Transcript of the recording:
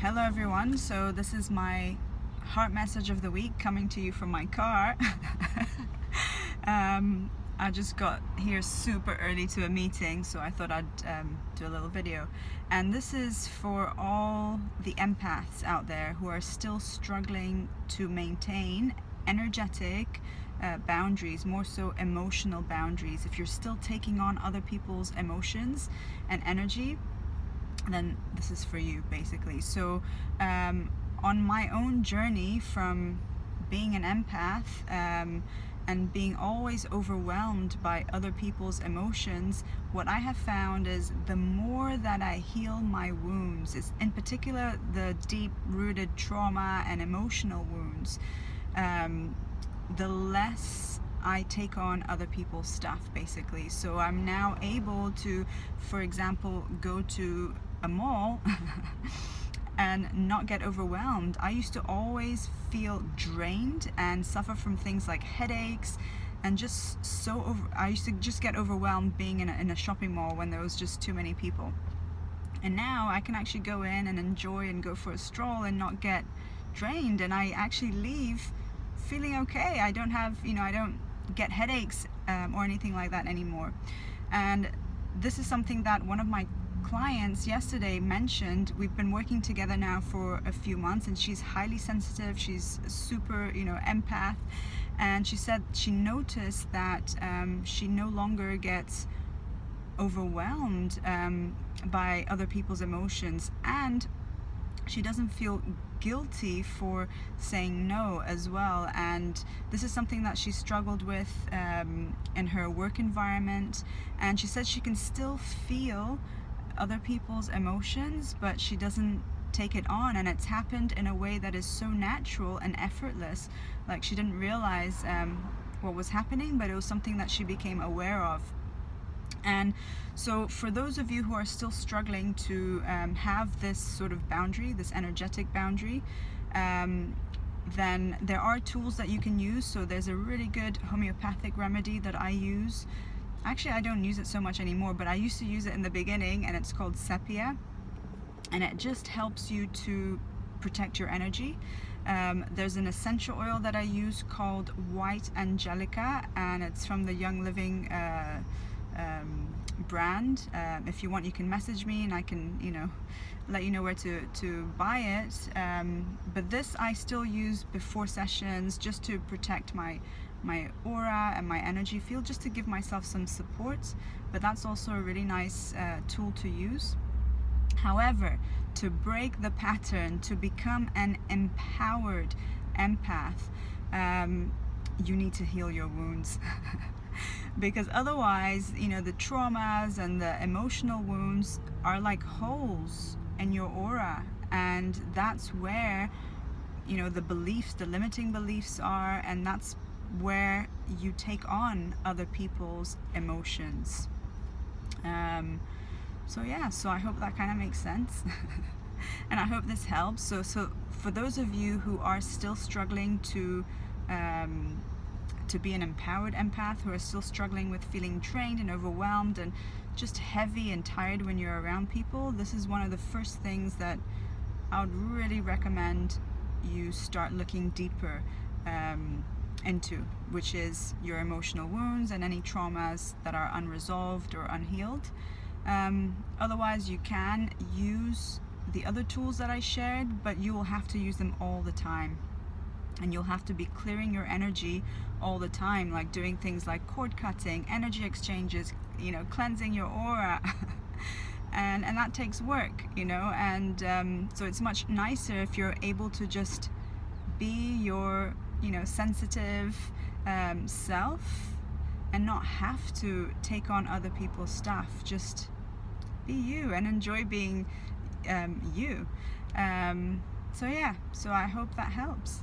Hello everyone, so this is my heart message of the week coming to you from my car. I just got here super early to a meeting, so I thought I'd do a little video. And this is for all the empaths out there who are still struggling to maintain energetic boundaries, more so emotional boundaries. If you're still taking on other people's emotions and energy, then this is for you basically. So on my own journey from being an empath and being always overwhelmed by other people's emotions, what I have found is the more that I heal my wounds, is in particular the deep-rooted trauma and emotional wounds, the less I take on other people's stuff basically. So I'm now able to, for example, go to a mall and not get overwhelmed. I used to always feel drained and suffer from things like headaches and just I used to just get overwhelmed being in a shopping mall when there was just too many people. And now I can actually go in and enjoy and go for a stroll and not get drained, and I actually leave feeling okay. I don't have, I don't get headaches or anything like that anymore. And this is something that one of my clients yesterday mentioned. We've been working together now for a few months, and she's highly sensitive. She's super, empath, and she said she noticed that she no longer gets overwhelmed by other people's emotions, and she doesn't feel guilty for saying no as well. And this is something that she struggled with in her work environment, and she said she can still feel other people's emotions, but she doesn't take it on, and it's happened in a way that is so natural and effortless. Like, she didn't realize what was happening, but it was something that she became aware of. And so for those of you who are still struggling to have this sort of boundary, this energetic boundary, then there are tools that you can use. So there's a really good homeopathic remedy that I use. Actually, I don't use it so much anymore, but I used to use it in the beginning, and it's called sepia, and it just helps you to protect your energy. There's an essential oil that I use called White Angelica, and it's from the Young Living brand. If you want, you can message me and I can, let you know where to buy it. But this I still use before sessions, just to protect my aura and my energy field, just to give myself some support. But that's also a really nice tool to use. However, to break the pattern, to become an empowered empath, you need to heal your wounds. Because otherwise, the traumas and the emotional wounds are like holes in your aura, and that's where the beliefs, the limiting beliefs are, and that's where you take on other people's emotions. So yeah, so I hope that kind of makes sense. And I hope this helps. So for those of you who are still struggling to be an empowered empath, who are still struggling with feeling drained and overwhelmed and just heavy and tired when you're around people, this is one of the first things that I would really recommend you start looking deeper into, which is your emotional wounds and any traumas that are unresolved or unhealed. Otherwise, you can use the other tools that I shared, but you will have to use them all the time. And you'll have to be clearing your energy all the time, like doing things like cord cutting, energy exchanges, cleansing your aura. and that takes work, and so it's much nicer if you're able to just be your sensitive self and not have to take on other people's stuff. Just be you and enjoy being you. So yeah, so I hope that helps.